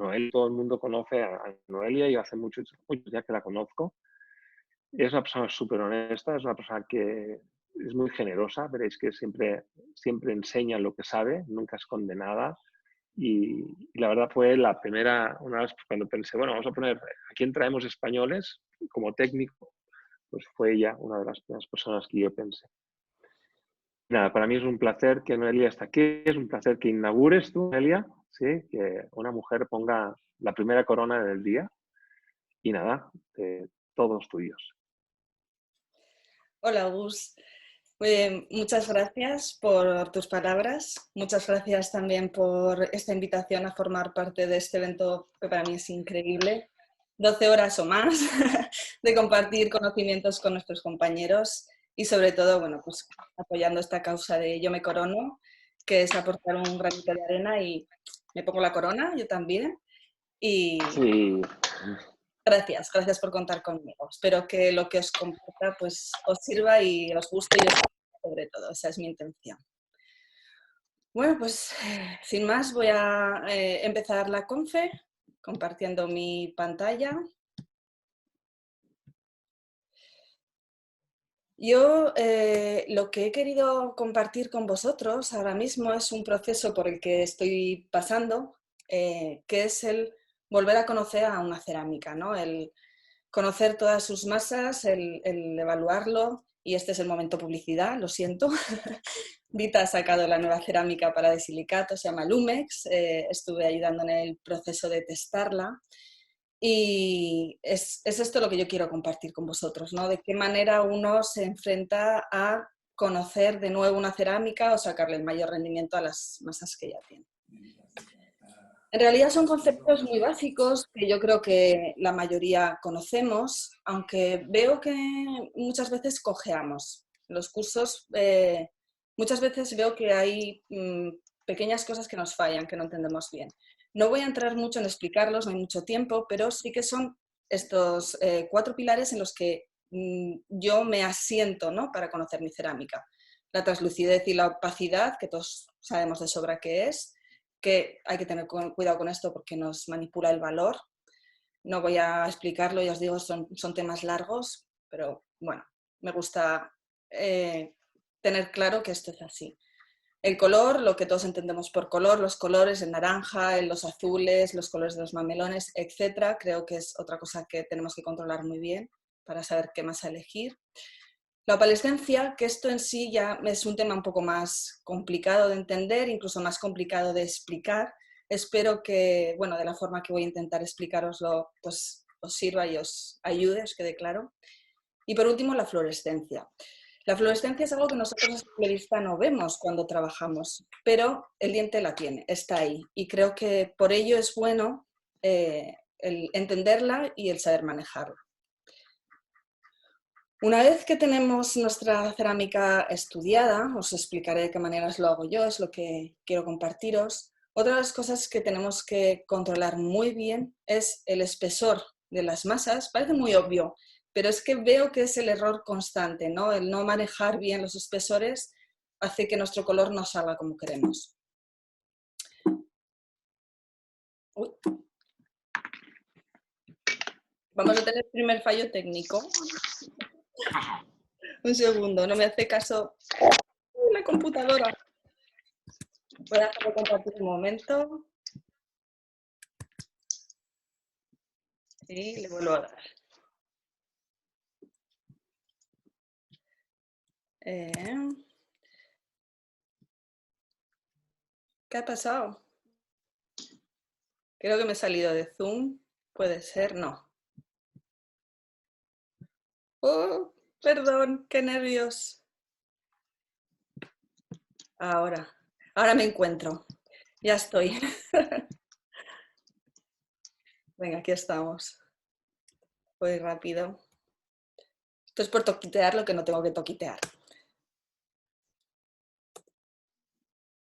Noelia, todo el mundo conoce a Noelia, yo hace muchos ya que la conozco. Es una persona súper honesta, es una persona que es muy generosa, veréis que siempre enseña lo que sabe, nunca esconde nada. Y la verdad fue la primera, una vez cuando pensé, bueno, vamos a poner, ¿a quién traemos españoles como técnico? Pues fue ella una de las primeras personas que yo pensé. Nada, para mí es un placer que Noelia esté aquí, es un placer que inaugures tú, Noelia, ¿sí? Que una mujer ponga la primera corona del día y nada, todos tuyos. Hola, Gus. Muy bien, muchas gracias por tus palabras. Muchas gracias también por esta invitación a formar parte de este evento que para mí es increíble. 12 horas o más de compartir conocimientos con nuestros compañeros y sobre todo, bueno, pues apoyando esta causa de Yo me corono, que es aportar un granito de arena y me pongo la corona, yo también. Y Sí, gracias, gracias por contar conmigo. Espero que lo que os comparta pues, os sirva y os guste y os sobre todo. Esa es mi intención. Bueno, pues sin más voy a empezar la confe compartiendo mi pantalla. Yo lo que he querido compartir con vosotros ahora mismo es un proceso por el que estoy pasando, que es el volver a conocer a una cerámica, ¿no? El conocer todas sus masas, el evaluarlo, y este es el momento publicidad, lo siento. Vita ha sacado la nueva cerámica para de silicato, se llama Lumex, estuve ayudando en el proceso de testarla. Y es esto lo que yo quiero compartir con vosotros, ¿no? De qué manera uno se enfrenta a conocer de nuevo una cerámica o sacarle el mayor rendimiento a las masas que ya tiene. En realidad son conceptos muy básicos que yo creo que la mayoría conocemos, aunque veo que muchas veces cojeamos. Los cursos, muchas veces veo que hay pequeñas cosas que nos fallan, que no entendemos bien. No voy a entrar mucho en explicarlos, no hay mucho tiempo, pero sí que son estos 4 pilares en los que yo me asiento, ¿no? Para conocer mi cerámica. La translucidez y la opacidad, que todos sabemos de sobra qué es, que hay que tener cuidado con esto porque nos manipula el valor. No voy a explicarlo, ya os digo, son temas largos, pero bueno, me gusta tener claro que esto es así. El color, lo que todos entendemos por color, los colores, el naranja, los azules, los colores de los mamelones, etcétera, creo que es otra cosa que tenemos que controlar muy bien para saber qué más elegir. La opalescencia, que esto en sí ya es un tema un poco más complicado de entender, incluso más complicado de explicar. Espero que, bueno, de la forma que voy a intentar explicaroslo, pues os sirva y os ayude, os quede claro. Y por último, la fluorescencia. La fluorescencia es algo que nosotros a simple vista no vemos cuando trabajamos, pero el diente la tiene, está ahí. Y creo que por ello es bueno el entenderla y el saber manejarla. Una vez que tenemos nuestra cerámica estudiada, os explicaré de qué maneras lo hago yo, es lo que quiero compartiros. Otra de las cosas que tenemos que controlar muy bien es el espesor de las masas. Parece muy obvio, pero es que veo que es el error constante, ¿no? El no manejar bien los espesores hace que nuestro color no salga como queremos. Uy. Vamos a tener el primer fallo técnico. Un segundo, no me hace caso la computadora. Voy a dejarlo compartir un momento. Y le vuelvo a dar. ¿Qué ha pasado? Creo que me he salido de Zoom. Puede ser, no. Oh, perdón, qué nervios. Ahora me encuentro. Ya estoy. Venga, aquí estamos. Voy rápido. Esto es por toquitear lo que no tengo que toquitear.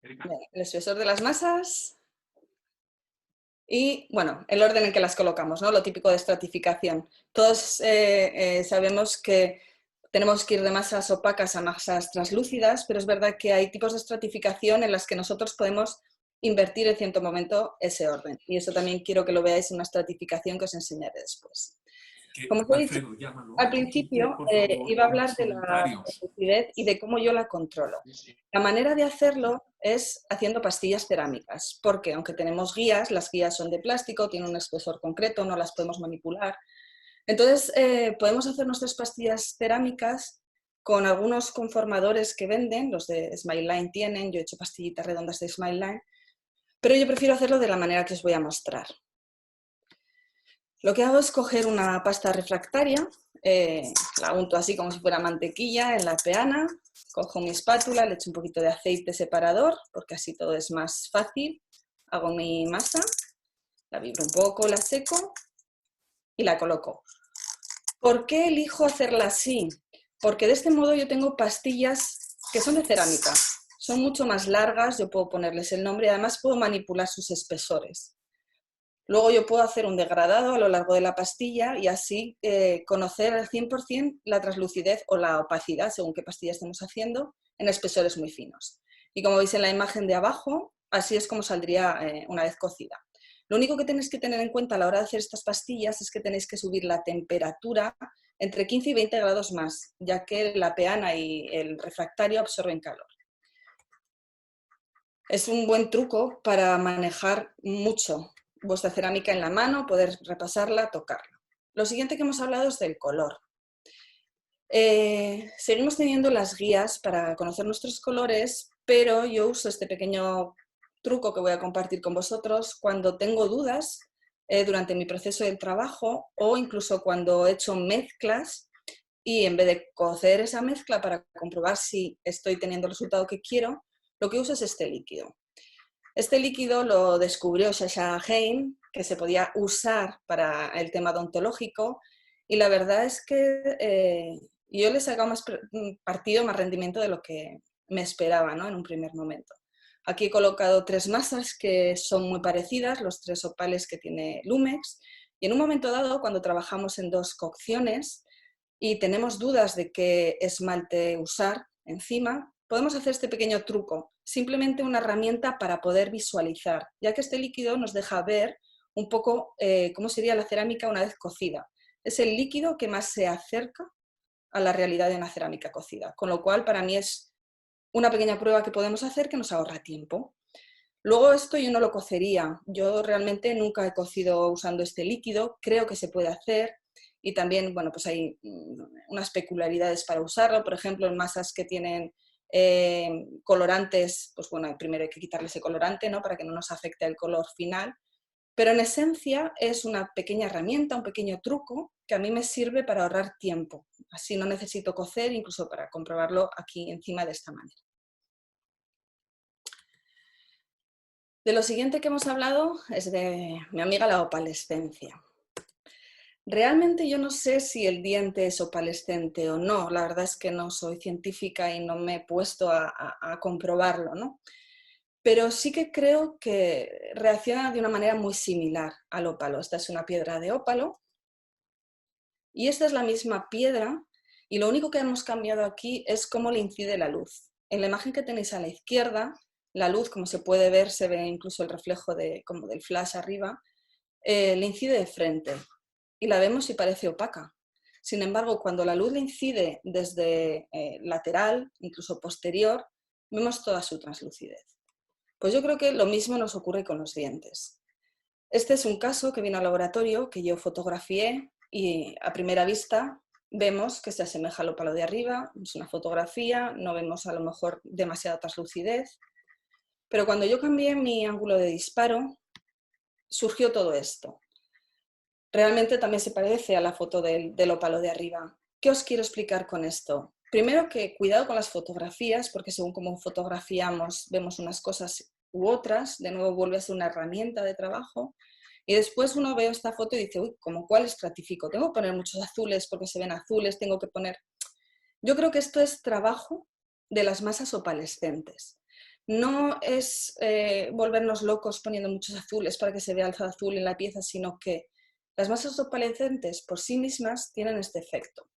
El espesor de las masas. Y, bueno, el orden en que las colocamos, ¿no? Lo típico de estratificación. Todos sabemos que tenemos que ir de masas opacas a masas translúcidas, pero es verdad que hay tipos de estratificación en las que nosotros podemos invertir en cierto momento ese orden. Y eso también quiero que lo veáis en una estratificación que os enseñaré después. Como os he dicho Alfredo, llámalo. al principio, Por favor, iba a en hablar los de la comentarios. lucidez y de cómo yo la controlo. La manera de hacerlo es haciendo pastillas cerámicas, porque aunque tenemos guías, las guías son de plástico, tienen un espesor concreto, no las podemos manipular. Entonces, podemos hacer nuestras pastillas cerámicas con algunos conformadores que venden, los de Smileline tienen, yo he hecho pastillitas redondas de Smileline, pero yo prefiero hacerlo de la manera que os voy a mostrar. Lo que hago es coger una pasta refractaria, la unto así como si fuera mantequilla en la peana, cojo mi espátula, le echo un poquito de aceite separador, porque así todo es más fácil, hago mi masa, la vibro un poco, la seco y la coloco. ¿Por qué elijo hacerla así? Porque de este modo yo tengo pastillas que son de cerámica, son mucho más largas, yo puedo ponerles el nombre y además puedo manipular sus espesores. Luego yo puedo hacer un degradado a lo largo de la pastilla y así conocer al 100% la translucidez o la opacidad, según qué pastilla estemos haciendo, en espesores muy finos. Y como veis en la imagen de abajo, así es como saldría una vez cocida. Lo único que tenéis que tener en cuenta a la hora de hacer estas pastillas es que tenéis que subir la temperatura entre 15 y 20 grados más, ya que la peana y el refractario absorben calor. Es un buen truco para manejar mucho vuestra cerámica en la mano, poder repasarla, tocarla. Lo siguiente que hemos hablado es del color. Seguimos teniendo las guías para conocer nuestros colores, pero yo uso este pequeño truco que voy a compartir con vosotros cuando tengo dudas durante mi proceso del trabajo o incluso cuando he hecho mezclas y en vez de cocer esa mezcla para comprobar si estoy teniendo el resultado que quiero, lo que uso es este líquido. Este líquido lo descubrió Sasha Hain, que se podía usar para el tema odontológico, y la verdad es que yo le he sacado más partido, más rendimiento de lo que me esperaba, ¿no? En un primer momento. Aquí he colocado 3 masas que son muy parecidas, los 3 opales que tiene Lumex, y en un momento dado, cuando trabajamos en 2 cocciones y tenemos dudas de qué esmalte usar encima, podemos hacer este pequeño truco, simplemente una herramienta para poder visualizar, ya que este líquido nos deja ver un poco cómo sería la cerámica una vez cocida. Es el líquido que más se acerca a la realidad de una cerámica cocida, con lo cual para mí es una pequeña prueba que podemos hacer que nos ahorra tiempo. Luego esto yo no lo cocería, yo realmente nunca he cocido usando este líquido, creo que se puede hacer y también, bueno, pues hay unas peculiaridades para usarlo, por ejemplo, en masas que tienen colorantes, pues bueno, primero hay que quitarle ese colorante, ¿no? Para que no nos afecte el color final, pero en esencia es una pequeña herramienta, un pequeño truco que a mí me sirve para ahorrar tiempo, así no necesito cocer, incluso para comprobarlo aquí encima de esta manera. De lo siguiente que hemos hablado es de mi amiga la opalescencia. Realmente yo no sé si el diente es opalescente o no, la verdad es que no soy científica y no me he puesto a comprobarlo, ¿no? Pero sí que creo que reacciona de una manera muy similar al ópalo. Esta es una piedra de ópalo y esta es la misma piedra y lo único que hemos cambiado aquí es cómo le incide la luz. En la imagen que tenéis a la izquierda, la luz, como se puede ver, se ve incluso el reflejo como del flash arriba, le incide de frente y la vemos y parece opaca. Sin embargo, cuando la luz le incide desde lateral, incluso posterior, vemos toda su translucidez. Pues yo creo que lo mismo nos ocurre con los dientes. Este es un caso que vino al laboratorio, que yo fotografié y a primera vista vemos que se asemeja al ópalo de arriba, es una fotografía, no vemos a lo mejor demasiada translucidez, pero cuando yo cambié mi ángulo de disparo, surgió todo esto. Realmente también se parece a la foto del ópalo de arriba. ¿Qué os quiero explicar con esto? Primero que cuidado con las fotografías, porque según cómo fotografiamos vemos unas cosas u otras, de nuevo vuelve a ser una herramienta de trabajo, y después uno ve esta foto y dice, uy, ¿cómo cuál estratifico? Tengo que poner muchos azules porque se ven azules, tengo que poner... Yo creo que esto es trabajo de las masas opalescentes. No es volvernos locos poniendo muchos azules para que se vea el azul en la pieza, sino que las masas opalescentes por sí mismas tienen este efecto.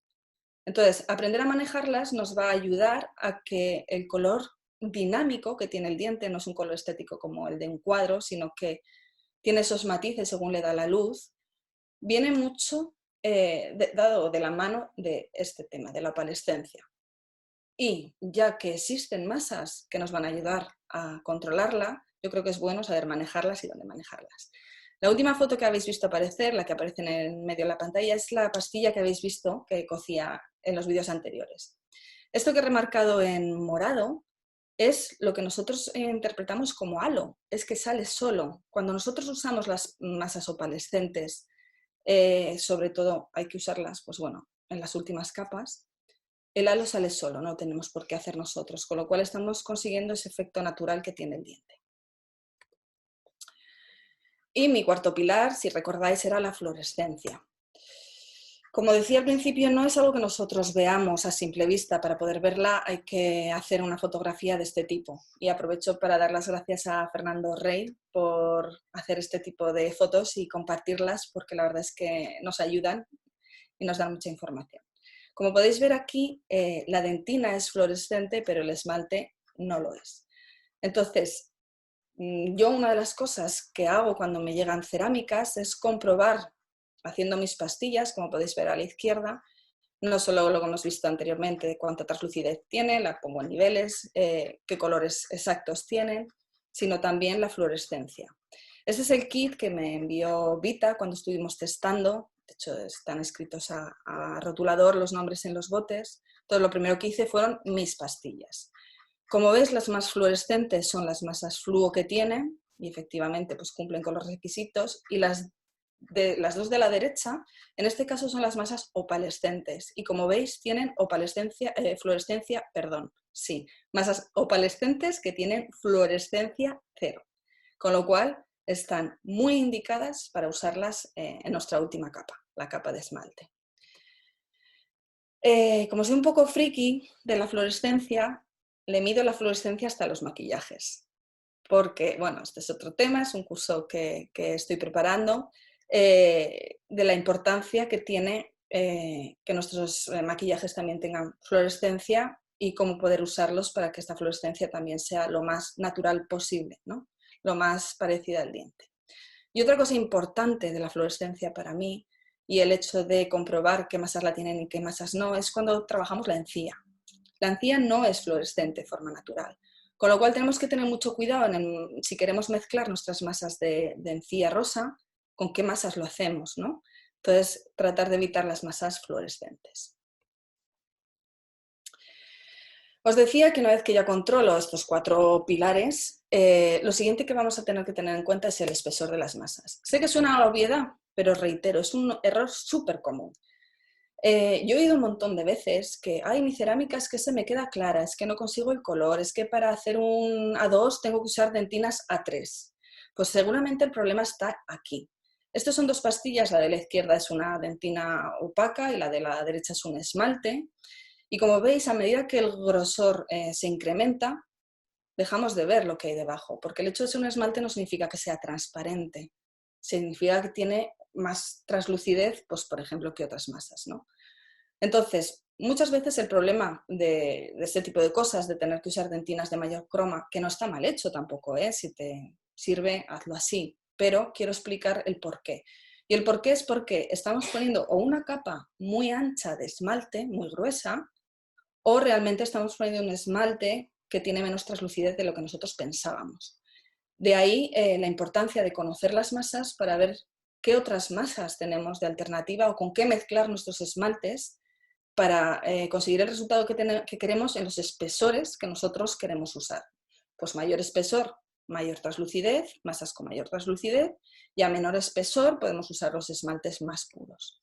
Entonces, aprender a manejarlas nos va a ayudar a que el color dinámico que tiene el diente, no es un color estético como el de un cuadro, sino que tiene esos matices según le da la luz, viene mucho dado de la mano de este tema, de la opalescencia. Y ya que existen masas que nos van a ayudar a controlarla, yo creo que es bueno saber manejarlas y dónde manejarlas. La última foto que habéis visto aparecer, la que aparece en el medio de la pantalla, es la pastilla que habéis visto que cocía en los vídeos anteriores. Esto que he remarcado en morado es lo que nosotros interpretamos como halo, es que sale solo. Cuando nosotros usamos las masas opalescentes, sobre todo hay que usarlas, pues bueno, en las últimas capas, el halo sale solo, no tenemos por qué hacer nosotros, con lo cual estamos consiguiendo ese efecto natural que tiene el diente. Y mi cuarto pilar, si recordáis, era la fluorescencia. Como decía al principio, no es algo que nosotros veamos a simple vista. Para poder verla hay que hacer una fotografía de este tipo. Y aprovecho para dar las gracias a Fernando Rey por hacer este tipo de fotos y compartirlas, porque la verdad es que nos ayudan y nos dan mucha información. Como podéis ver aquí, la dentina es fluorescente, pero el esmalte no lo es. Entonces, yo una de las cosas que hago cuando me llegan cerámicas es comprobar, haciendo mis pastillas, como podéis ver a la izquierda, no solo lo que hemos visto anteriormente, de cuánta translucidez tiene, la pongo en niveles, qué colores exactos tienen, sino también la fluorescencia. Este es el kit que me envió Vita cuando estuvimos testando. De hecho, están escritos a rotulador los nombres en los botes. Entonces, lo primero que hice fueron mis pastillas. Como ves, las más fluorescentes son las masas fluo que tienen y efectivamente pues, cumplen con los requisitos, y las dos de la derecha, en este caso son las masas opalescentes, y como veis tienen masas opalescentes que tienen fluorescencia cero, con lo cual están muy indicadas para usarlas en nuestra última capa, la capa de esmalte. Como soy un poco friki de la fluorescencia, le mido la fluorescencia hasta los maquillajes, porque, bueno, este es otro tema, es un curso que estoy preparando, de la importancia que tiene que nuestros maquillajes también tengan fluorescencia y cómo poder usarlos para que esta fluorescencia también sea lo más natural posible, ¿no? Lo más parecida al diente. Y otra cosa importante de la fluorescencia para mí, y el hecho de comprobar qué masas la tienen y qué masas no, es cuando trabajamos la encía. La encía no es fluorescente de forma natural, con lo cual tenemos que tener mucho cuidado si queremos mezclar nuestras masas de encía rosa, con qué masas lo hacemos, ¿no? Entonces, tratar de evitar las masas fluorescentes. Os decía que una vez que ya controlo estos 4 pilares, lo siguiente que vamos a tener que tener en cuenta es el espesor de las masas. Sé que suena a la obviedad, pero reitero, es un error súper común. Yo he oído un montón de veces que, ay, mi cerámica es que se me queda clara, es que no consigo el color, es que para hacer un A2 tengo que usar dentinas A3. Pues seguramente el problema está aquí. Estas son 2 pastillas, la de la izquierda es una dentina opaca y la de la derecha es un esmalte. Y como veis, a medida que el grosor se incrementa, dejamos de ver lo que hay debajo, porque el hecho de ser un esmalte no significa que sea transparente, significa que tiene más translucidez, pues por ejemplo, que otras masas, ¿no? Entonces, muchas veces el problema de este tipo de cosas, de tener que usar dentinas de mayor croma, que no está mal hecho tampoco, si te sirve, hazlo así, pero quiero explicar el por qué. Y el por qué es porque estamos poniendo o una capa muy ancha de esmalte, muy gruesa, o realmente estamos poniendo un esmalte que tiene menos translucidez de lo que nosotros pensábamos. De ahí la importancia de conocer las masas para ver qué otras masas tenemos de alternativa o con qué mezclar nuestros esmaltes para conseguir el resultado que queremos en los espesores que nosotros queremos usar. Pues mayor espesor, mayor translucidez, masas con mayor translucidez, y a menor espesor podemos usar los esmaltes más puros.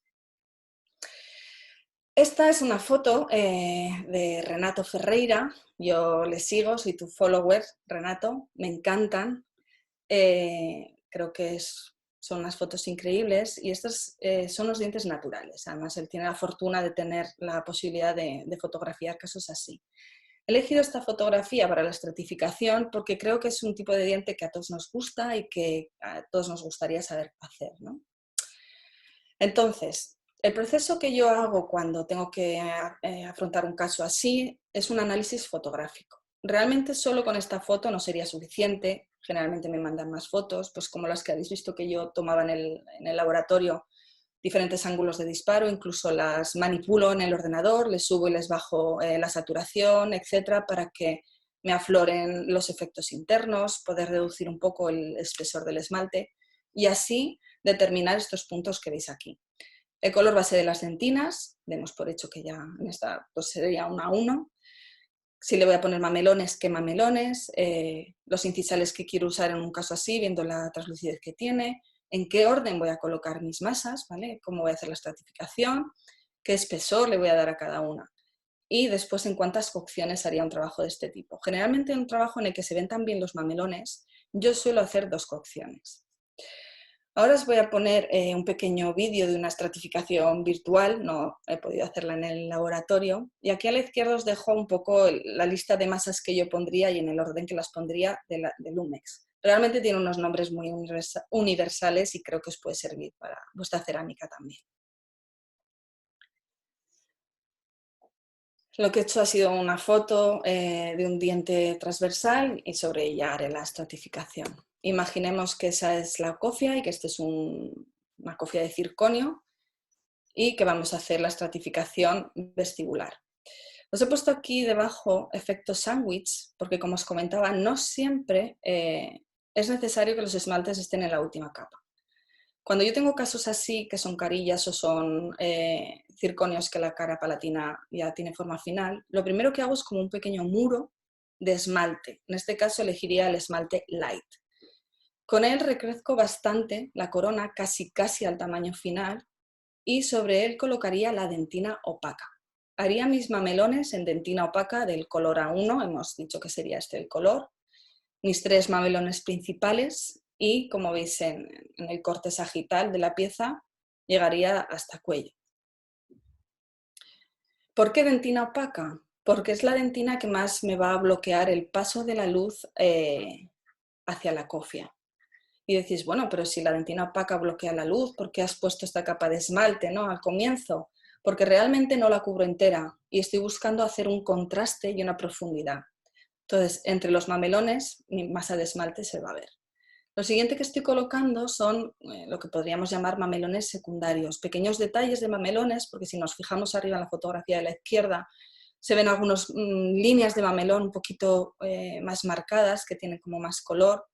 Esta es una foto de Renato Ferreira. Yo le sigo, soy tu follower, Renato, me encantan. Creo que son unas fotos increíbles, y estos son los dientes naturales. Además, él tiene la fortuna de tener la posibilidad de fotografiar casos así. He elegido esta fotografía para la estratificación porque creo que es un tipo de diente que a todos nos gusta y que a todos nos gustaría saber hacer, ¿no? Entonces, el proceso que yo hago cuando tengo que afrontar un caso así es un análisis fotográfico. realmente solo con esta foto no sería suficiente. Generalmente me mandan más fotos, pues como las que habéis visto que yo tomaba en el laboratorio, diferentes ángulos de disparo, incluso las manipulo en el ordenador, les subo y les bajo la saturación, etcétera, para que me afloren los efectos internos, poder reducir un poco el espesor del esmalte y así determinar estos puntos que veis aquí. El color base de las dentinas, demos por hecho que ya en esta pues sería 1 a 1. Si le voy a poner mamelones, qué mamelones, los incisales que quiero usar en un caso así, viendo la translucidez que tiene, en qué orden voy a colocar mis masas, ¿vale? Cómo voy a hacer la estratificación, qué espesor le voy a dar a cada una. Y después en cuántas cocciones haría un trabajo de este tipo. Generalmente en un trabajo en el que se ven tan bien los mamelones, yo suelo hacer 2 cocciones. Ahora os voy a poner un pequeño vídeo de una estratificación virtual, no he podido hacerla en el laboratorio, y aquí a la izquierda os dejo un poco la lista de masas que yo pondría y en el orden que las pondría de Lumex. Realmente tiene unos nombres muy universales y creo que os puede servir para vuestra cerámica también. Lo que he hecho ha sido una foto de un diente transversal y sobre ella haré la estratificación. Imaginemos que esa es la cofia y que esta es una cofia de circonio y que vamos a hacer la estratificación vestibular. Os he puesto aquí debajo efecto sándwich porque, como os comentaba, no siempre es necesario que los esmaltes estén en la última capa. Cuando yo tengo casos así, que son carillas o son circonios que la cara palatina ya tiene forma final, lo primero que hago es como un pequeño muro de esmalte. En este caso elegiría el esmalte light. Con él recrezco bastante la corona, casi al tamaño final, y sobre él colocaría la dentina opaca. Haría mis mamelones en dentina opaca del color A1, hemos dicho que sería este el color, mis 3 mamelones principales y, como veis en el corte sagital de la pieza, llegaría hasta cuello. ¿Por qué dentina opaca? Porque es la dentina que más me va a bloquear el paso de la luz hacia la cofia. Y decís, bueno, pero si la dentina opaca bloquea la luz, ¿por qué has puesto esta capa de esmalte, ¿no?, al comienzo? Porque realmente no la cubro entera y estoy buscando hacer un contraste y una profundidad. Entonces, entre los mamelones, mi masa de esmalte se va a ver. Lo siguiente que estoy colocando son lo que podríamos llamar mamelones secundarios, pequeños detalles de mamelones, porque si nos fijamos arriba en la fotografía de la izquierda, se ven algunas líneas de mamelón un poquito más marcadas, que tienen como más color,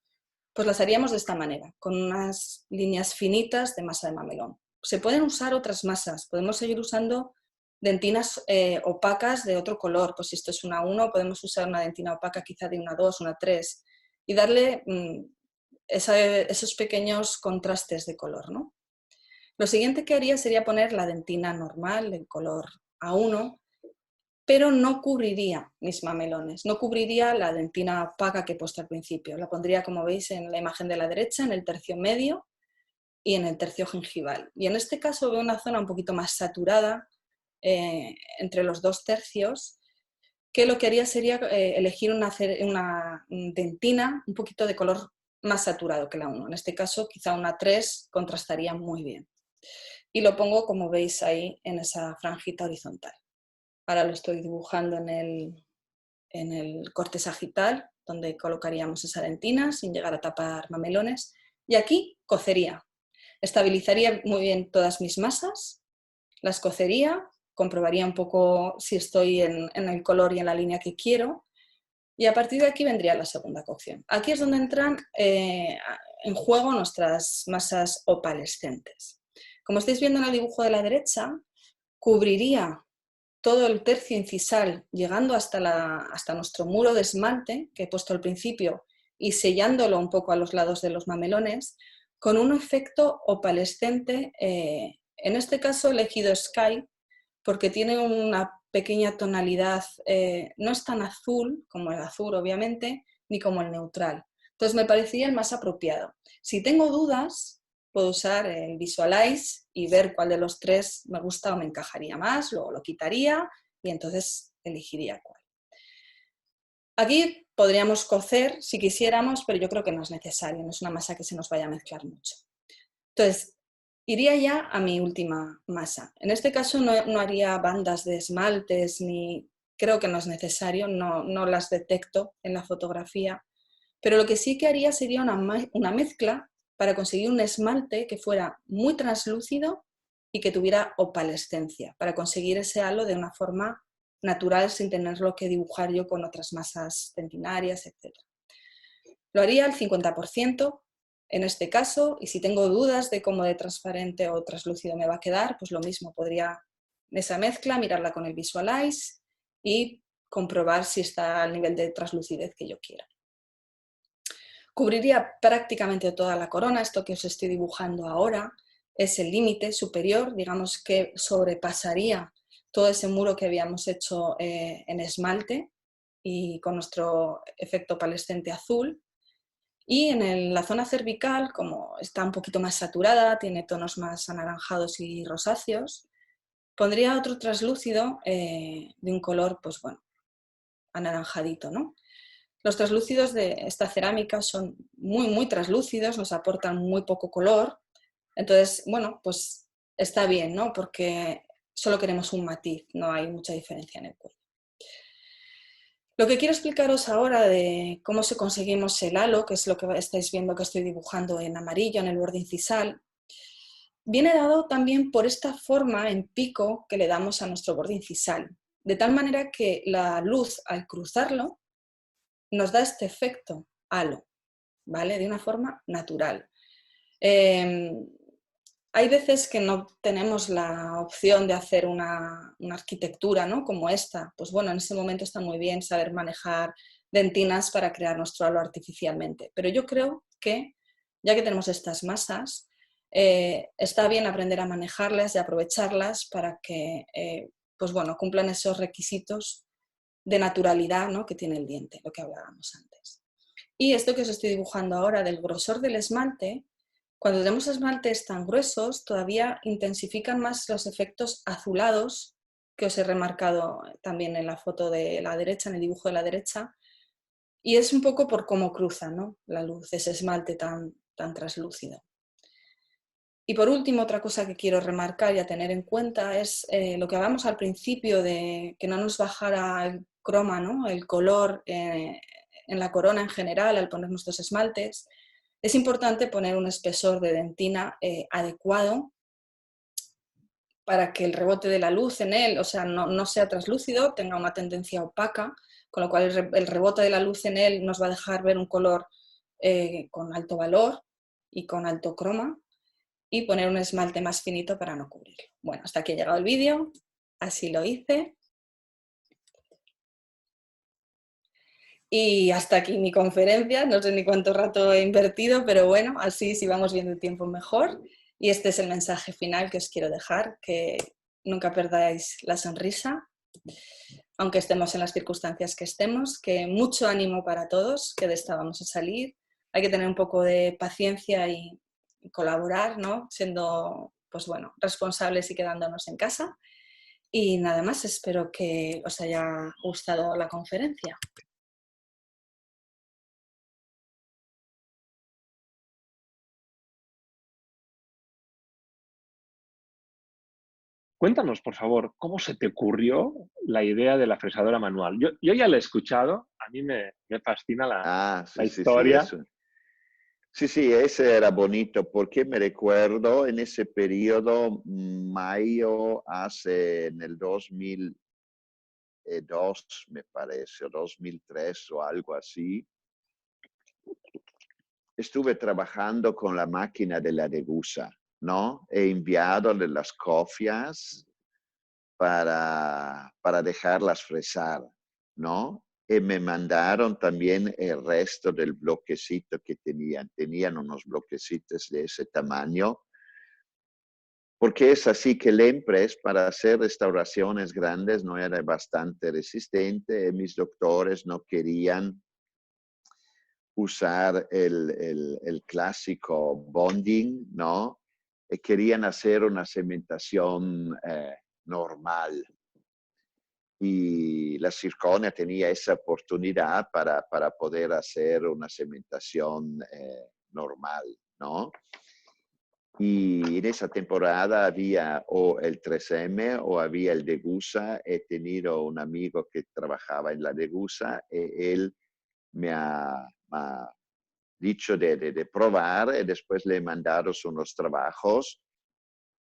pues las haríamos de esta manera, con unas líneas finitas de masa de mamelón. Se pueden usar otras masas, podemos seguir usando dentinas opacas de otro color, pues si esto es una 1, podemos usar una dentina opaca quizá de una 2, una 3, y darle esos pequeños contrastes de color, ¿no? Lo siguiente que haría sería poner la dentina normal, en color A1, pero no cubriría mis mamelones, no cubriría la dentina opaca que he puesto al principio. La pondría, como veis en la imagen de la derecha, en el tercio medio y en el tercio gengival. Y en este caso veo una zona un poquito más saturada entre los 2 tercios, que lo que haría sería elegir una dentina un poquito de color más saturado que la 1. En este caso, quizá una 3 contrastaría muy bien. Y lo pongo, como veis ahí, en esa franjita horizontal. Ahora lo estoy dibujando en el corte sagital, donde colocaríamos esa dentina sin llegar a tapar mamelones. Y aquí cocería. Estabilizaría muy bien todas mis masas, las cocería, comprobaría un poco si estoy en el color y en la línea que quiero. Y a partir de aquí vendría la segunda cocción. Aquí es donde entran en juego nuestras masas opalescentes. Como estáis viendo en el dibujo de la derecha, cubriría todo el tercio incisal llegando hasta nuestro muro de esmalte que he puesto al principio y sellándolo un poco a los lados de los mamelones con un efecto opalescente. En este caso he elegido Sky porque tiene una pequeña tonalidad, no es tan azul como el azul obviamente, ni como el neutral. Entonces me parecía el más apropiado. Si tengo dudas, puedo usar el Visualize y ver cuál de los 3 me gusta o me encajaría más, luego lo quitaría y entonces elegiría cuál. Aquí podríamos cocer si quisiéramos, pero yo creo que no es necesario, no es una masa que se nos vaya a mezclar mucho. Entonces, iría ya a mi última masa. En este caso no haría bandas de esmaltes ni creo que no es necesario, no las detecto en la fotografía, pero lo que sí que haría sería una mezcla para conseguir un esmalte que fuera muy translúcido y que tuviera opalescencia, para conseguir ese halo de una forma natural sin tenerlo que dibujar yo con otras masas dentinarias, etc. Lo haría al 50% en este caso, y si tengo dudas de cómo de transparente o translúcido me va a quedar, pues lo mismo, podría esa mezcla mirarla con el Visualize y comprobar si está al nivel de translucidez que yo quiera. Cubriría prácticamente toda la corona. Esto que os estoy dibujando ahora es el límite superior, digamos que sobrepasaría todo ese muro que habíamos hecho en esmalte y con nuestro efecto opalescente azul. Y en la zona cervical, como está un poquito más saturada, tiene tonos más anaranjados y rosáceos, pondría otro translúcido de un color, pues bueno, anaranjadito, ¿no? Los translúcidos de esta cerámica son muy translúcidos, nos aportan muy poco color. Entonces, bueno, pues está bien, ¿no? Porque solo queremos un matiz, no hay mucha diferencia en el cuello. Lo que quiero explicaros ahora de cómo se conseguimos el halo, que es lo que estáis viendo que estoy dibujando en amarillo en el borde incisal, viene dado también por esta forma en pico que le damos a nuestro borde incisal, de tal manera que la luz al cruzarlo nos da este efecto halo, ¿vale? De una forma natural. Hay veces que no tenemos la opción de hacer una arquitectura, ¿no? Como esta. Pues bueno, en ese momento está muy bien saber manejar dentinas para crear nuestro halo artificialmente. Pero yo creo que, ya que tenemos estas masas, está bien aprender a manejarlas y aprovecharlas para que pues bueno, cumplan esos requisitos de naturalidad, ¿no? Que tiene el diente, lo que hablábamos antes. Y esto que os estoy dibujando ahora del grosor del esmalte, cuando tenemos esmaltes tan gruesos, todavía intensifican más los efectos azulados que os he remarcado también en la foto de la derecha, en el dibujo de la derecha, y es un poco por cómo cruza, ¿no? La luz, ese esmalte tan translúcido. Y por último, otra cosa que quiero remarcar y a tener en cuenta es lo que hablamos al principio de que no nos bajara el croma, ¿no? El color en la corona en general al poner nuestros esmaltes. Es importante poner un espesor de dentina adecuado para que el rebote de la luz en él, o sea, no sea translúcido, tenga una tendencia opaca, con lo cual el rebote de la luz en él nos va a dejar ver un color con alto valor y con alto croma, y poner un esmalte más finito para no cubrirlo. Bueno, hasta aquí ha llegado el vídeo, así lo hice. Y hasta aquí mi conferencia, no sé ni cuánto rato he invertido, pero bueno, así si vamos viendo el tiempo mejor. Y este es el mensaje final que os quiero dejar, que nunca perdáis la sonrisa, aunque estemos en las circunstancias que estemos, que mucho ánimo para todos, que de esta vamos a salir. Hay que tener un poco de paciencia y colaborar, ¿no? Siendo, pues bueno, responsables y quedándonos en casa. Y nada más, espero que os haya gustado la conferencia. Cuéntanos, por favor, ¿cómo se te ocurrió la idea de la fresadora manual? Yo ya la he escuchado, a mí me fascina Ah, la sí, sí, sí, historia. eso. Sí, sí, ese era bonito porque me recuerdo en ese periodo, mayo hace en el 2002, me parece, o 2003 o algo así, estuve trabajando con la máquina de la Degussa, ¿no? He enviado las copias para dejarlas fresar, ¿no? Y me mandaron también el resto del bloquecito que tenían. Tenían unos bloquecitos de ese tamaño, porque es así que el Empress para hacer restauraciones grandes no era bastante resistente y mis doctores no querían usar el clásico bonding, ¿no? Y querían hacer una cementación normal. Y la Zirconia tenía esa oportunidad para poder hacer una cementación normal, ¿no? Y en esa temporada había o el 3M o había el Degussa. He tenido un amigo que trabajaba en la Degussa y él me ha dicho de probar y después le he mandado unos trabajos.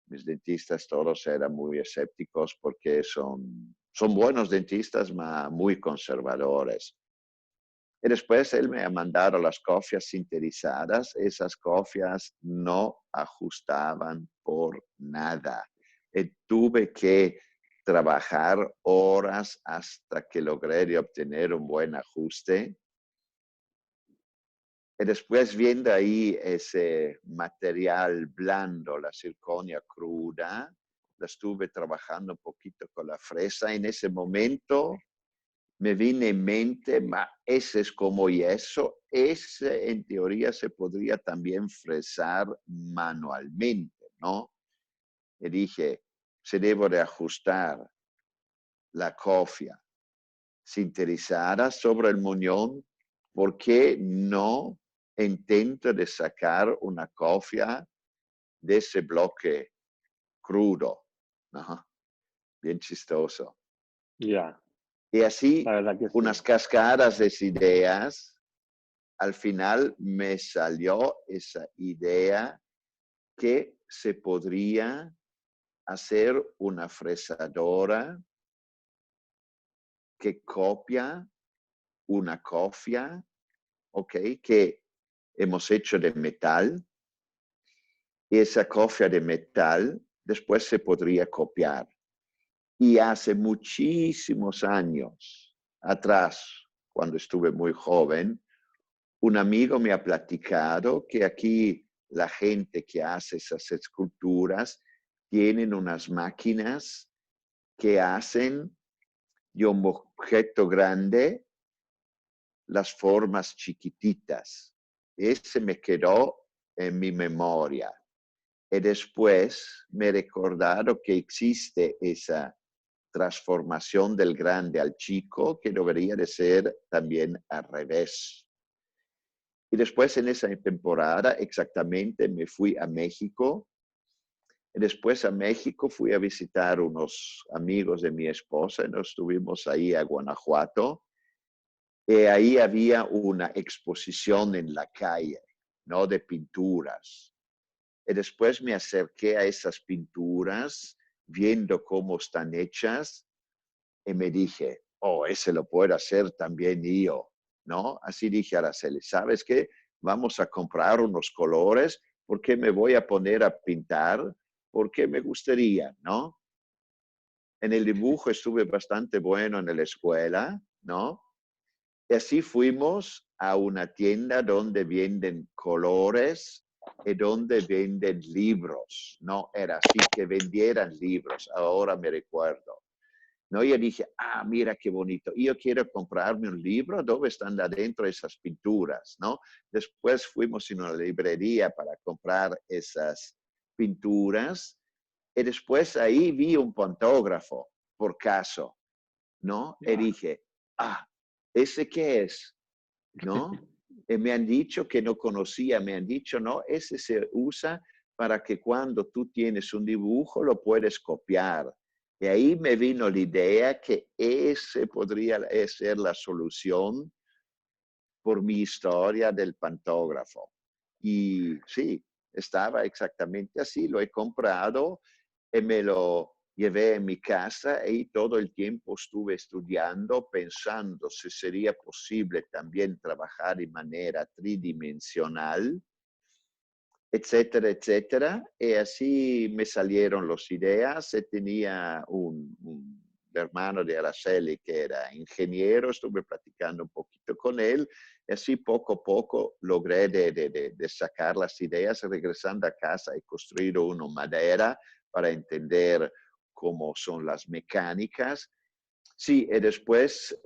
Mis dentistas todos eran muy escépticos porque son buenos dentistas, pero muy conservadores. Y después él me ha mandado las cofias sintetizadas. Esas cofias no ajustaban por nada. Y tuve que trabajar horas hasta que logré obtener un buen ajuste. Y después viendo ahí ese material blando, la circonia cruda, la estuve trabajando un poquito con la fresa. En ese momento me vino en mente, ese es como yeso, ese en teoría se podría también fresar manualmente, ¿no? Y dije, se debo de ajustar la cofia sintetizada sobre el muñón, ¿por qué no intento de sacar una cofia de ese bloque crudo? ¿No? Bien chistoso. Ya, Y así, la verdad que sí. unas cascadas de ideas. Al final me salió esa idea que se podría hacer una fresadora que copia una cofia, ¿ok? Que hemos hecho de metal. Y esa cofia de metal después se podría copiar. Y hace muchísimos años atrás, cuando estuve muy joven, un amigo me ha platicado que aquí la gente que hace esas esculturas tienen unas máquinas que hacen de un objeto grande las formas chiquititas. Ese me quedó en mi memoria. Y después me he recordado que existe esa transformación del grande al chico que debería de ser también al revés. Y después en esa temporada exactamente me fui a México. Y después a México fui a visitar unos amigos de mi esposa y nos estuvimos ahí a Guanajuato. Y ahí había una exposición en la calle, ¿no? De pinturas. Y después me acerqué a esas pinturas viendo cómo están hechas y me dije, oh, ese lo puedo hacer también yo, ¿no? Así dije a Araceli, ¿sabes qué? Vamos a comprar unos colores porque me voy a poner a pintar porque me gustaría, ¿no? En el dibujo estuve bastante bueno en la escuela, ¿no? Y así fuimos a una tienda donde venden colores y donde venden libros, ¿no? Era así que vendieran libros, ahora me recuerdo. No, yo dije, mira qué bonito. Yo quiero comprarme un libro. ¿Dónde están adentro esas pinturas? ¿No? Después fuimos a una librería para comprar esas pinturas. Y después ahí vi un pantógrafo, por caso, ¿no? Y dije, ¿ese qué es? ¿No? Y me han dicho que no conocía, me han dicho, no, ese se usa para que cuando tú tienes un dibujo lo puedes copiar. Y ahí me vino la idea que ese podría ser la solución por mi historia del pantógrafo. Y sí, estaba exactamente así, lo he comprado y me lo llevé en mi casa y todo el tiempo estuve estudiando, pensando si sería posible también trabajar de manera tridimensional, etcétera, etcétera. Y así me salieron las ideas. Tenía un hermano de Araceli que era ingeniero, estuve platicando un poquito con él, y así poco a poco logré de sacar las ideas, regresando a casa y construir una madera para entender cómo son las mecánicas. Sí, y después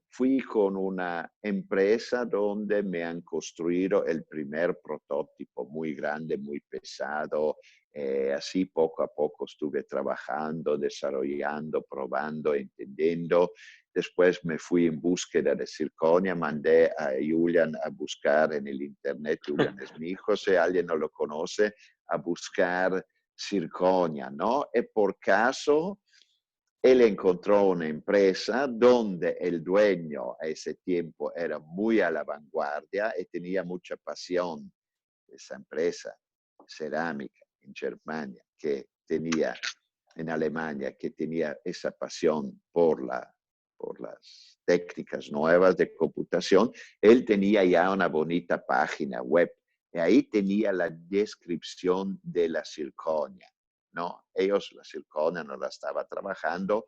fui con una empresa donde me han construido el primer prototipo muy grande, muy pesado. Así poco a poco estuve trabajando, desarrollando, probando, entendiendo. Después me fui en búsqueda de circonia, mandé a Julian a buscar en el internet. Julian es mi hijo, si alguien no lo conoce, a buscar circonia, ¿no? Y por caso, él encontró una empresa donde el dueño a ese tiempo era muy a la vanguardia y tenía mucha pasión. Esa empresa cerámica en Germania, que tenía en Alemania, que tenía esa pasión por las técnicas nuevas de computación, él tenía ya una bonita página web. Y ahí tenía la descripción de la circonia, ¿no? Ellos la circonia no la estaba trabajando.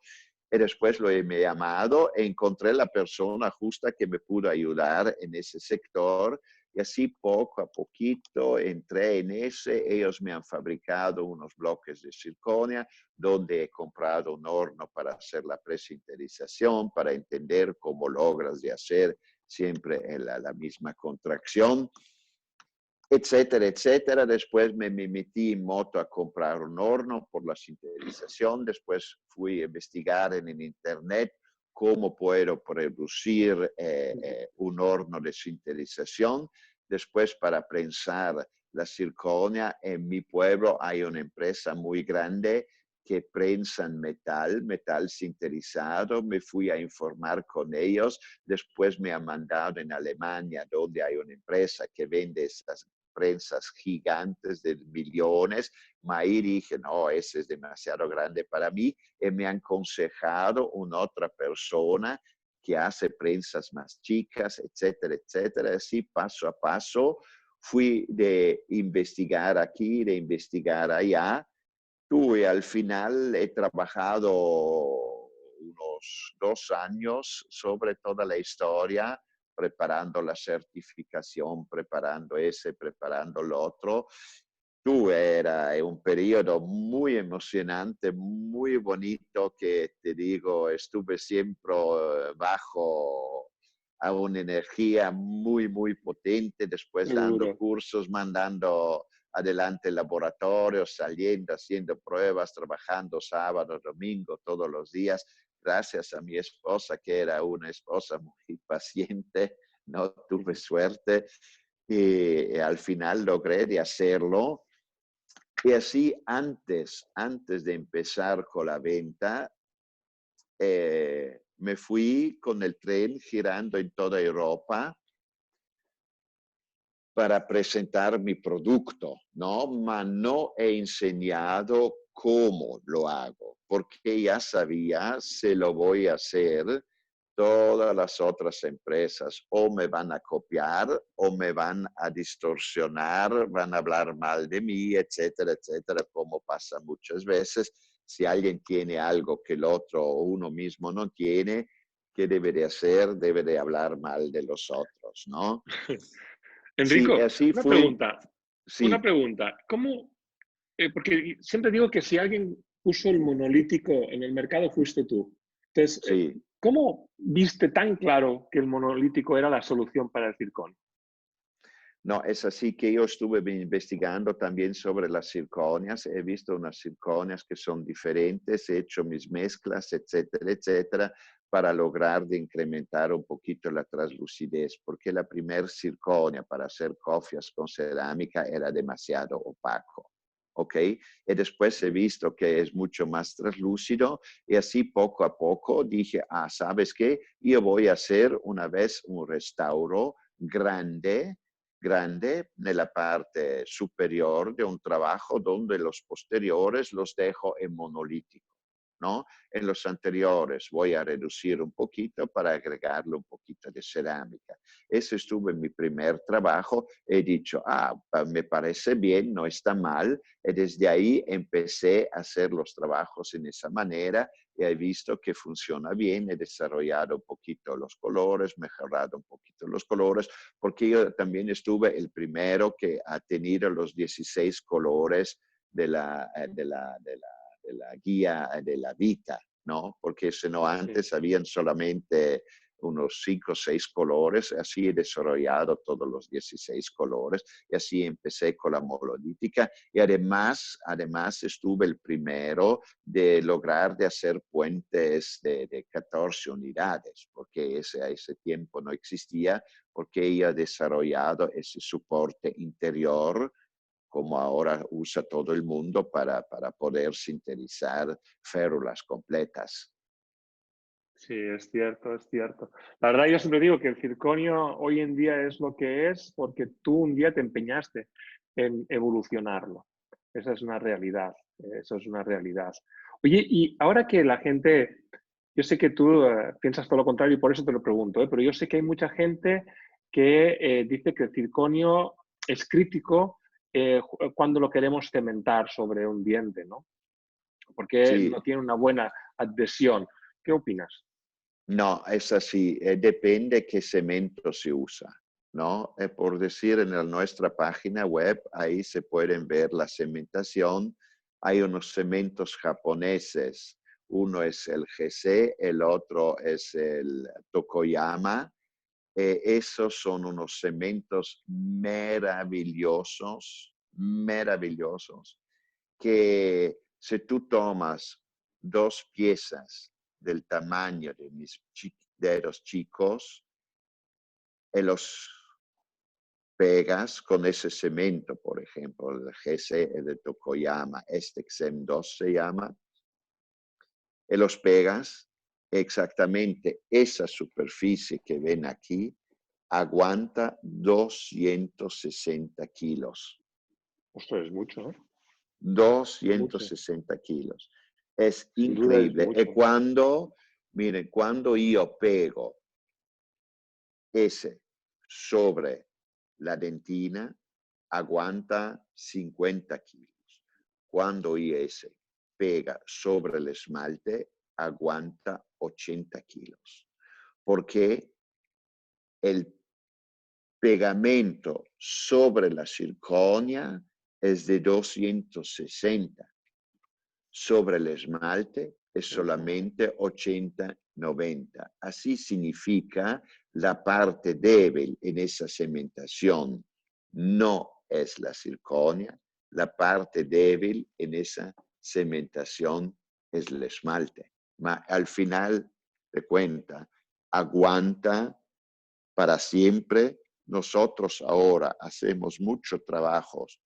Y después lo he llamado e encontré la persona justa que me pudo ayudar en ese sector. Y así poco a poquito entré en ese. Ellos me han fabricado unos bloques de circonia donde he comprado un horno para hacer la presinterización, para entender cómo logras de hacer siempre la misma contracción, etcétera, etcétera. Después me metí en moto a comprar un horno por la sinterización. Después fui a investigar en internet cómo puedo producir un horno de sinterización. Después, para prensar la circonia, en mi pueblo hay una empresa muy grande que prensan metal sinterizado. Me fui a informar con ellos. Después me han mandado en Alemania, donde hay una empresa que vende estas prensas gigantes de millones, ma ahí dije, no, ese es demasiado grande para mí, y me han aconsejado una otra persona que hace prensas más chicas, etcétera, etcétera. Así, paso a paso, fui de investigar aquí, de investigar allá. Tuve al final, he trabajado unos 2 años sobre toda la historia, preparando la certificación, preparando ese, preparando lo otro. Era un periodo muy emocionante, muy bonito, que te digo, estuve siempre bajo a una energía muy, muy potente, después dando Seguro. cursos, mandando adelante el laboratorio, saliendo, haciendo pruebas, trabajando sábado, domingo, todos los días, gracias a mi esposa, que era una esposa muy paciente, no tuve suerte, y al final logré de hacerlo. Y así, antes de empezar con la venta, me fui con el tren girando en toda Europa para presentar mi producto, ¿no? Ma no he enseñado cómo lo hago, porque ya sabía si lo voy a hacer, todas las otras empresas o me van a copiar o me van a distorsionar, van a hablar mal de mí, etcétera, etcétera, como pasa muchas veces. Si alguien tiene algo que el otro o uno mismo no tiene, ¿qué debe de hacer? Debe de hablar mal de los otros, ¿no? Sí, Enrico, así fui, una sí, pregunta. ¿Cómo? Porque siempre digo que si alguien puso el monolítico en el mercado fuiste tú. Entonces, sí. ¿cómo viste tan claro que el monolítico era la solución para el circón? No, es así que yo estuve investigando también sobre las circonias. He visto unas circonias que son diferentes, he hecho mis mezclas, etcétera, etcétera, para lograr de incrementar un poquito la translucidez, porque la primer circonia para hacer cofias con cerámica era demasiado opaco. ¿Ok? Y después he visto que es mucho más translúcido y así poco a poco dije, ¿sabes qué? Yo voy a hacer una vez un restauro grande nella parte superior de un trabajo donde los posteriores los dejo en monolítico, ¿no? En los anteriores voy a reducir un poquito para agregarle un poquito de cerámica. Ese estuvo en mi primer trabajo. He dicho, me parece bien, no está mal. Y desde ahí empecé a hacer los trabajos en esa manera y he visto que funciona bien. He desarrollado un poquito los colores, mejorado un poquito los colores, porque yo también estuve el primero que ha tenido los 16 colores de la guía de la Vita, ¿no? Porque si no, antes Sí. habían solamente unos 5 o 6 colores, así he desarrollado todos los 16 colores y así empecé con la monolítica y además estuve el primero de lograr de hacer puentes de 14 unidades, porque a ese tiempo no existía, porque ella ha desarrollado ese soporte interior como ahora usa todo el mundo para poder sintetizar férulas completas. Sí, es cierto, es cierto. La verdad, yo siempre digo que el circonio hoy en día es lo que es porque tú un día te empeñaste en evolucionarlo. Esa es una realidad, eso es una realidad. Oye, y ahora que la gente, yo sé que tú piensas todo lo contrario y por eso te lo pregunto, pero yo sé que hay mucha gente que dice que el circonio es crítico cuando lo queremos cementar sobre un diente, ¿no? Porque Sí, no tiene una buena adhesión. ¿Qué opinas? no, es así, depende qué cemento se usa, ¿no? Por decir, en nuestra página web, ahí se pueden ver la cementación. Hay unos cementos japoneses, uno es el GC, el otro es el Tokoyama. Esos son unos cementos maravillosos, maravillosos, que si tú tomas dos piezas del tamaño de mis dedos chicos y los pegas con ese cemento, por ejemplo, el GC, el de Tokoyama, este XEM 2 se llama, y los pegas, exactamente esa superficie que ven aquí aguanta 260 kilos. Ostras, es mucho, ¿eh? Mucho. 260 kilos. Es Sin duda es increíble. Y mucho. miren, cuando yo pego ese sobre la dentina, aguanta 50 kilos. Cuando ese pega sobre el esmalte, aguanta 80 kilos. Porque el pegamento sobre la circonia es de 260. Sobre el esmalte es solamente 80-90. Así significa la parte débil en esa cementación no es la circonia, la parte débil en esa cementación es el esmalte. Ma al final de cuenta, aguanta para siempre. Nosotros ahora hacemos muchos trabajos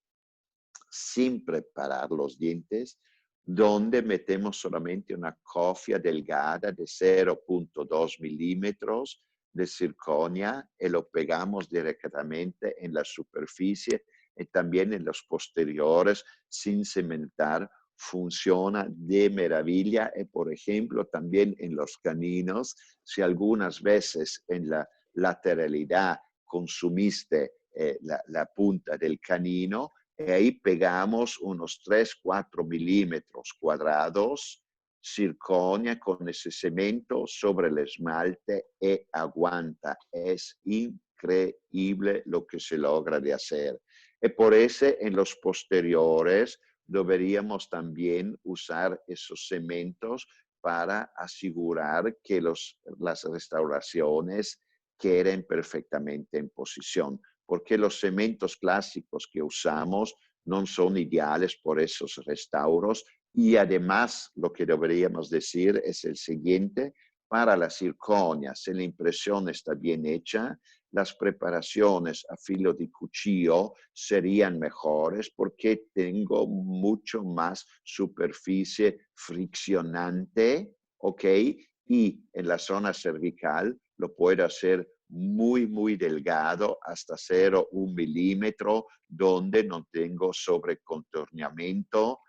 sin preparar los dientes, donde metemos solamente una cofia delgada de 0.2 milímetros de circonia y lo pegamos directamente en la superficie y también en los posteriores sin cementar. Funciona de maravilla y, por ejemplo, también en los caninos, si algunas veces en la lateralidad consumiste la punta del canino, y ahí pegamos unos 3-4 milímetros cuadrados circonia con ese cemento sobre el esmalte y aguanta. Es increíble lo que se logra de hacer. Y por eso en los posteriores deberíamos también usar esos cementos para asegurar que las restauraciones queden perfectamente en posición, porque los cementos clásicos que usamos no son ideales por esos restauros. Y además, lo que deberíamos decir es el siguiente: para la circonia, si la impresión está bien hecha, las preparaciones a filo de cuchillo serían mejores porque tengo mucho más superficie friccionante, ¿ok? Y en la zona cervical lo puedo hacer muy, muy delgado, hasta 0,1 milímetro, donde no tengo sobrecontorneamiento.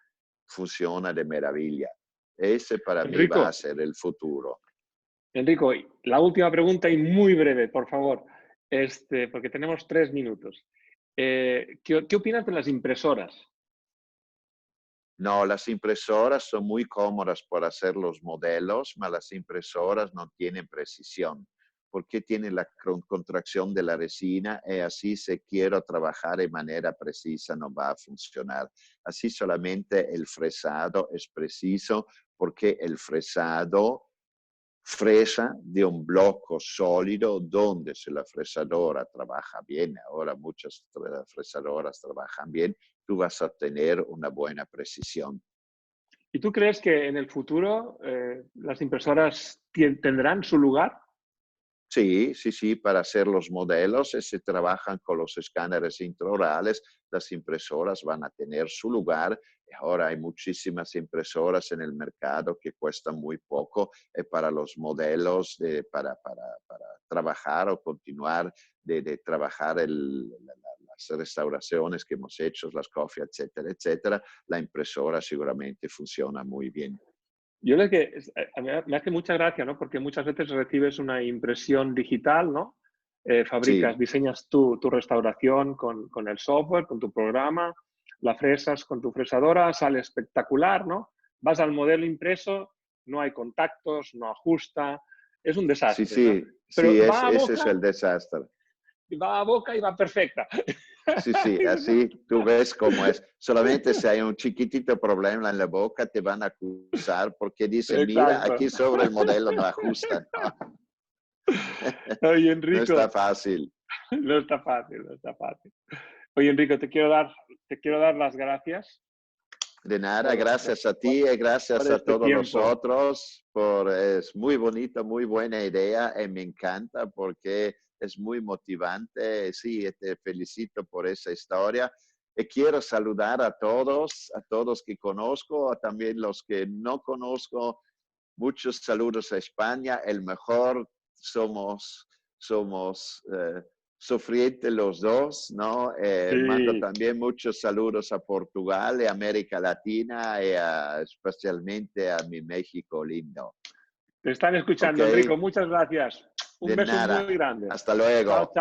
Funciona de maravilla. Ese para mí va a Enrico, ser el futuro. Enrico, la última pregunta y muy breve, por favor, porque tenemos 3 minutos. ¿Qué opinas de las impresoras? No, las impresoras son muy cómodas para hacer los modelos, pero las impresoras no tienen precisión, porque tienen la contracción de la resina y así si quiero trabajar de manera precisa no va a funcionar. Así solamente el fresado es preciso, porque el fresado fresa de un bloque sólido donde si la fresadora trabaja bien, ahora muchas fresadoras trabajan bien, tú vas a tener una buena precisión. ¿Y tú crees que en el futuro las impresoras tendrán su lugar? Sí, sí, sí, para hacer los modelos se trabajan con los escáneres intraorales, las impresoras van a tener su lugar. Ahora hay muchísimas impresoras en el mercado que cuestan muy poco para los modelos, para trabajar o continuar de trabajar las restauraciones que hemos hecho, las cofias, etcétera, etcétera. La impresora seguramente funciona muy bien. Yo creo que me hace mucha gracia, ¿no? Porque muchas veces recibes una impresión digital, ¿no? Sí, Diseñas tu restauración con el software, con tu programa, la fresas con tu fresadora, sale espectacular, ¿no? Vas al modelo impreso, no hay contactos, no ajusta, es un sí, desastre, ¿no? sí, Pero sí, ese es el desastre. va a boca y va perfecta. Sí, sí, así tú ves cómo es. Solamente si hay un chiquitito problema en la boca, te van a acusar porque dicen, mira, Exacto. aquí sobre el modelo no ajusta. No, Oye, no está Enrico, fácil. no está fácil, no está fácil. Oye, Enrico, te quiero dar las gracias De nada, gracias a ti y por gracias a este todos los tiempo. otros. Es muy bonita, muy buena idea y me encanta porque es muy motivante. Sí, te felicito por esa historia. Y quiero saludar a todos que conozco, a también los que no conozco. Muchos saludos a España. El mejor somos sufrientes los dos, ¿no? Mando Sí, también muchos saludos a Portugal y América Latina y especialmente a mi México lindo. te están ¿Ok? escuchando, Enrico. Muchas gracias. Un De beso nada. muy grande. Hasta Chao, luego. chao.